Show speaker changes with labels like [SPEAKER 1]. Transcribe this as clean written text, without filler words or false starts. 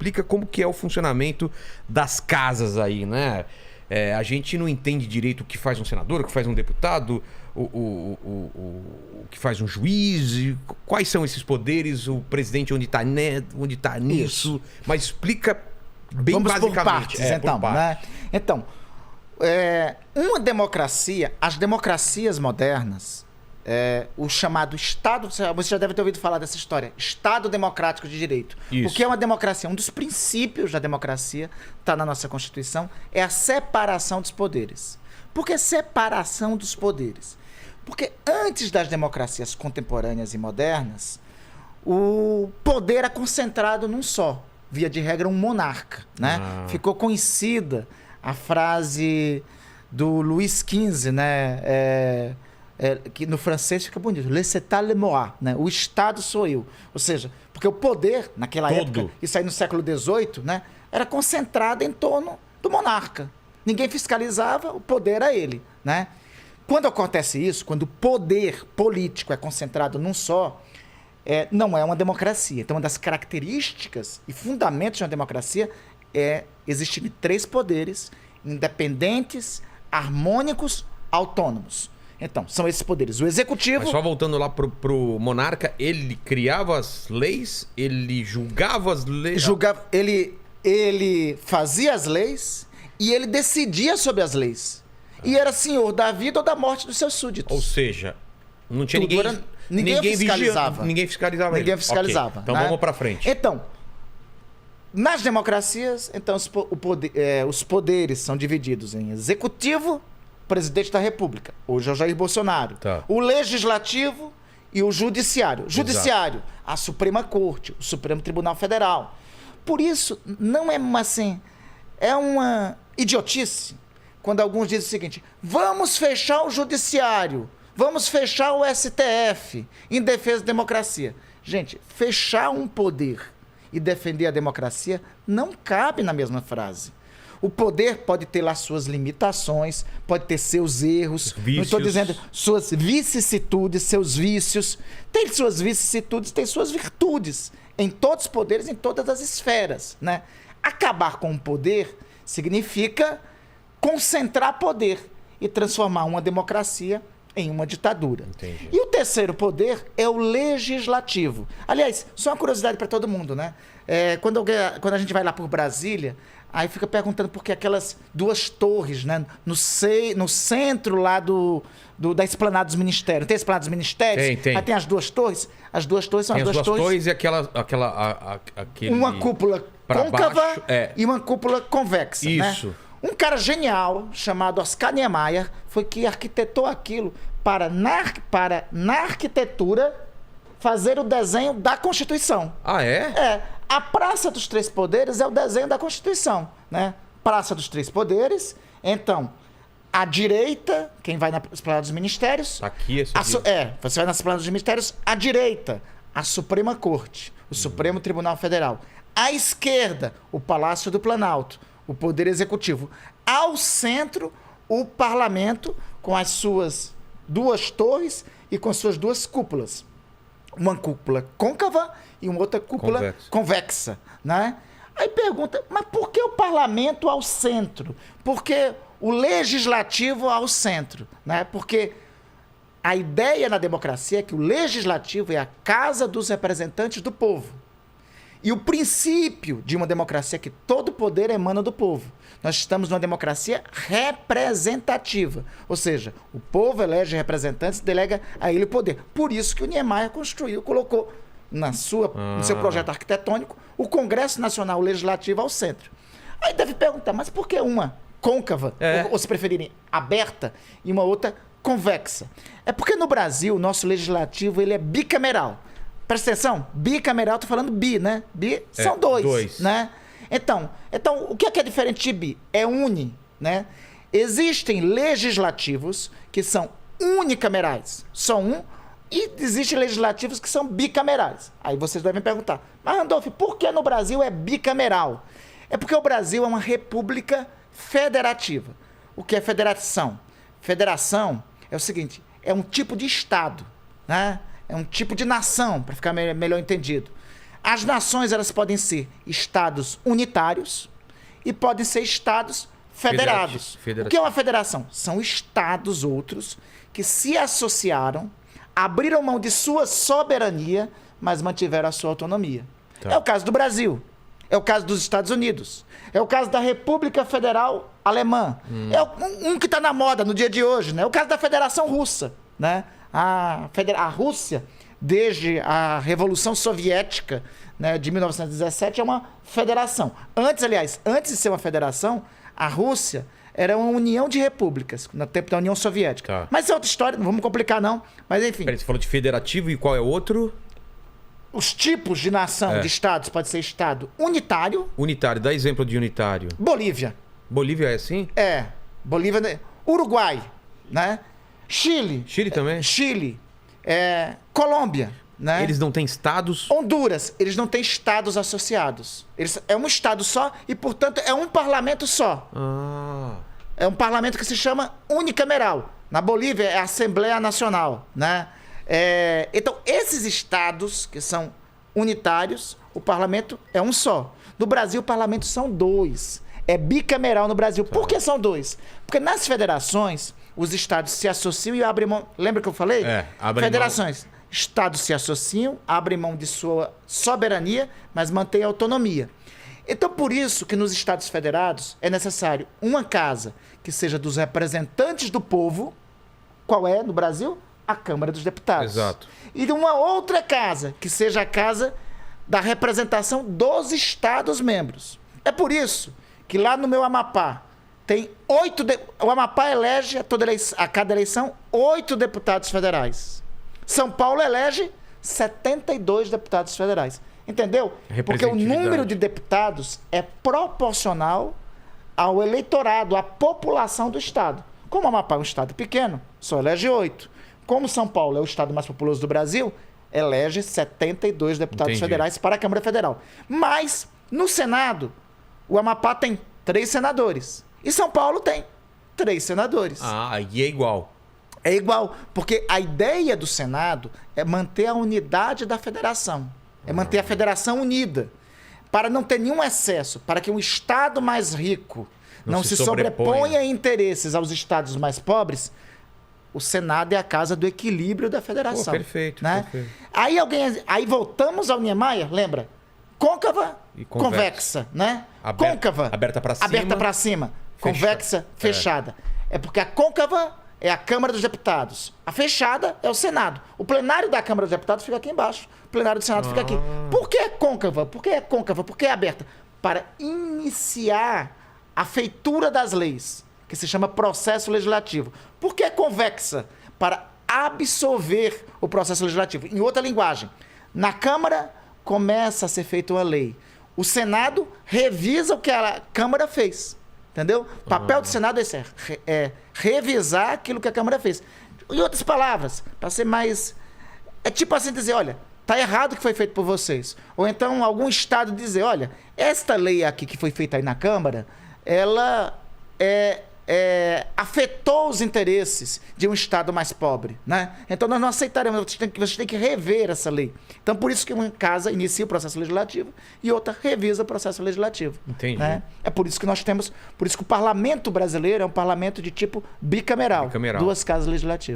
[SPEAKER 1] explica como que é o funcionamento das casas aí, né? A gente não entende direito o que faz um senador, o que faz um deputado, o que faz um juiz, quais são esses poderes, o presidente onde está nisso, mas explica bem
[SPEAKER 2] Vamos
[SPEAKER 1] basicamente.
[SPEAKER 2] por partes, então.
[SPEAKER 1] por partes.
[SPEAKER 2] Né? Então, uma democracia, as democracias modernas, o chamado Estado, você já deve ter ouvido falar dessa história, Estado Democrático de Direito.
[SPEAKER 1] Isso.
[SPEAKER 2] O que é uma democracia? Um dos princípios da democracia, está na nossa Constituição, é a separação dos poderes. Por que separação dos poderes? Porque antes das democracias contemporâneas e modernas, o poder era concentrado num só, via de regra um monarca, né? Ficou conhecida a frase do Luís XV, né? Que no francês fica bonito, l'état le moi, né? O Estado sou eu. Ou seja, porque o poder, naquela época, isso aí no século XVIII, né? Era concentrado em torno do monarca. Ninguém fiscalizava, o poder era ele, né? Quando acontece isso, quando o poder político é concentrado num só, não é uma democracia. Então, uma das características e fundamentos de uma democracia é existirem 3 poderes independentes, harmônicos, autônomos. Então, são esses poderes. O executivo...
[SPEAKER 1] Mas só voltando lá pro monarca, ele criava as leis, ele julgava as leis...
[SPEAKER 2] Ele fazia as leis e ele decidia sobre as leis. E era senhor da vida ou da morte dos seus súditos.
[SPEAKER 1] Ou seja, não tinha
[SPEAKER 2] ninguém fiscalizava.
[SPEAKER 1] Ninguém fiscalizava.
[SPEAKER 2] Ninguém fiscalizava.
[SPEAKER 1] Okay. Então
[SPEAKER 2] né?
[SPEAKER 1] vamos para frente.
[SPEAKER 2] Então, nas democracias, então, os poderes são divididos em executivo, presidente da República, hoje é o Jair Bolsonaro, o legislativo e o judiciário. Judiciário, a Suprema Corte, o Supremo Tribunal Federal. Por isso, não é assim, é uma idiotice quando alguns dizem o seguinte: vamos fechar o judiciário, vamos fechar o STF em defesa da democracia. Gente, fechar um poder e defender a democracia não cabe na mesma frase. O poder pode ter lá suas limitações, pode ter seus erros, não estou dizendo suas vicissitudes, seus vícios. Tem suas vicissitudes, tem suas virtudes. Em todos os poderes, em todas as esferas. Né? Acabar com o poder significa concentrar poder e transformar uma democracia em uma ditadura.
[SPEAKER 1] Entendi.
[SPEAKER 2] E o terceiro poder é o legislativo. Aliás, só uma curiosidade para todo mundo, né? Quando a gente vai lá por Brasília, aí fica perguntando por que aquelas 2 torres, né? No centro lá da Esplanada dos Ministérios. Tem a Esplanada dos Ministérios?
[SPEAKER 1] Tem.
[SPEAKER 2] Aí tem as 2 torres. As 2 torres são
[SPEAKER 1] tem
[SPEAKER 2] as 2 torres.
[SPEAKER 1] E aquele...
[SPEAKER 2] Uma cúpula côncava
[SPEAKER 1] baixo,
[SPEAKER 2] e uma cúpula convexa.
[SPEAKER 1] Isso.
[SPEAKER 2] Né? Um cara genial, chamado Oscar Niemeyer, foi que arquitetou aquilo para na arquitetura, fazer o desenho da Constituição.
[SPEAKER 1] Ah, é?
[SPEAKER 2] A Praça dos Três Poderes é o desenho da Constituição, né? Praça dos Três Poderes. Então, à direita, quem vai na Esplanada dos Ministérios...
[SPEAKER 1] Aqui, esse aqui.
[SPEAKER 2] Você vai na Esplanada dos Ministérios, à direita, a Suprema Corte, o Supremo Tribunal Federal. À esquerda, o Palácio do Planalto, o Poder Executivo. Ao centro, o Parlamento, com as suas 2 torres e com as suas 2 cúpulas. Uma cúpula côncava e uma outra cúpula convexa, né? Aí pergunta, mas por que o Parlamento ao centro? Por que o Legislativo ao centro? Né? Porque a ideia na democracia é que o Legislativo é a casa dos representantes do povo. E o princípio de uma democracia é que todo poder emana do povo. Nós estamos numa democracia representativa. Ou seja, o povo elege representantes e delega a ele o poder. Por isso que o Niemeyer colocou no seu projeto arquitetônico o Congresso Nacional Legislativo ao centro. Aí deve perguntar, mas por que uma côncava, ou se preferirem, aberta, e uma outra convexa? É porque no Brasil o nosso legislativo ele é bicameral. Presta atenção, bicameral, tô falando bi, né? Bi são 2, né? Então, o que é diferente de bi? É uni, né? Existem legislativos que são unicamerais, só um, e existem legislativos que são bicamerais. Aí vocês devem perguntar, mas Randolph, por que no Brasil é bicameral? É porque o Brasil é uma república federativa. O que é federação? Federação é o seguinte, é um tipo de Estado, né? É um tipo de nação, para ficar melhor entendido. As nações, elas podem ser estados unitários e podem ser estados federados. O que é uma federação? São estados outros que se associaram, abriram mão de sua soberania, mas mantiveram a sua autonomia.
[SPEAKER 1] Tá.
[SPEAKER 2] É o caso do Brasil. É o caso dos Estados Unidos. É o caso da República Federal Alemã. É um que está na moda no dia de hoje, né? É o caso da Federação Russa, né? A Rússia, desde a Revolução Soviética, né, de 1917, é uma federação. Antes de ser uma federação, a Rússia era uma união de repúblicas, no tempo da União Soviética.
[SPEAKER 1] Tá.
[SPEAKER 2] Mas é outra história, não vamos complicar não. Mas enfim.
[SPEAKER 1] Peraí, você falou de federativo e qual é o outro?
[SPEAKER 2] Os tipos de nação, de estados, pode ser estado unitário.
[SPEAKER 1] Unitário, dá exemplo de unitário.
[SPEAKER 2] Bolívia.
[SPEAKER 1] Bolívia é assim?
[SPEAKER 2] É. Bolívia. Uruguai, né? Chile.
[SPEAKER 1] Chile também?
[SPEAKER 2] Chile. Colômbia, né?
[SPEAKER 1] Eles não têm estados?
[SPEAKER 2] Honduras, eles não têm estados associados. É um estado só e, portanto, é um parlamento só.
[SPEAKER 1] Ah.
[SPEAKER 2] É um parlamento que se chama unicameral. Na Bolívia é a Assembleia Nacional, né? Então, esses estados que são unitários, o parlamento é um só. No Brasil, o parlamento são dois. É bicameral no Brasil. Por que são dois? Porque nas federações, os estados se associam e abrem mão... Lembra que eu falei?
[SPEAKER 1] Abrem
[SPEAKER 2] Federações. Mão. Estados se associam, abrem mão de sua soberania, mas mantêm autonomia. Então, por isso que nos Estados Federados é necessário uma casa que seja dos representantes do povo. Qual é no Brasil? A Câmara dos Deputados.
[SPEAKER 1] Exato.
[SPEAKER 2] E de uma outra casa, que seja a casa da representação dos Estados-membros. É por isso que lá no meu Amapá tem o Amapá elege a cada eleição 8 deputados federais. São Paulo elege 72 deputados federais. Entendeu? Porque o número de deputados é proporcional ao eleitorado, à população do estado. Como o Amapá é um estado pequeno, só elege 8. Como São Paulo é o estado mais populoso do Brasil, elege 72 deputados federais para a Câmara Federal. Mas, no Senado, o Amapá tem 3 senadores. E São Paulo tem 3 senadores.
[SPEAKER 1] E é igual.
[SPEAKER 2] É igual, porque a ideia do Senado é manter a unidade da federação. É manter a federação unida. Para não ter nenhum excesso, para que um estado mais rico não se sobreponha a interesses aos estados mais pobres, o Senado é a casa do equilíbrio da federação.
[SPEAKER 1] Pô, perfeito,
[SPEAKER 2] né?
[SPEAKER 1] perfeito.
[SPEAKER 2] Aí voltamos ao Niemeyer, lembra? Côncava e convexa, né? Côncava,
[SPEAKER 1] aberta para cima.
[SPEAKER 2] Aberta para cima. Convexa, fechada. É porque a côncava é a Câmara dos Deputados. A fechada é o Senado. O plenário da Câmara dos Deputados fica aqui embaixo. O plenário do Senado fica aqui. Por que côncava? Por que é côncava? Por que é aberta? Para iniciar a feitura das leis, que se chama processo legislativo. Por que convexa? Para absorver o processo legislativo. Em outra linguagem, na Câmara começa a ser feita uma lei. O Senado revisa o que a Câmara fez. Entendeu? O papel do Senado é revisar aquilo que a Câmara fez. Em outras palavras, para ser mais... É tipo assim dizer, olha, está errado o que foi feito por vocês. Ou então algum estado dizer, olha, esta lei aqui que foi feita aí na Câmara, ela afetou os interesses de um estado mais pobre, né? Então nós não aceitaremos, você tem que rever essa lei. Então por isso que uma casa inicia o processo legislativo e outra revisa o processo legislativo.
[SPEAKER 1] Entendi.
[SPEAKER 2] Né? É por isso que por isso que o parlamento brasileiro é um parlamento de tipo bicameral. 2 casas legislativas.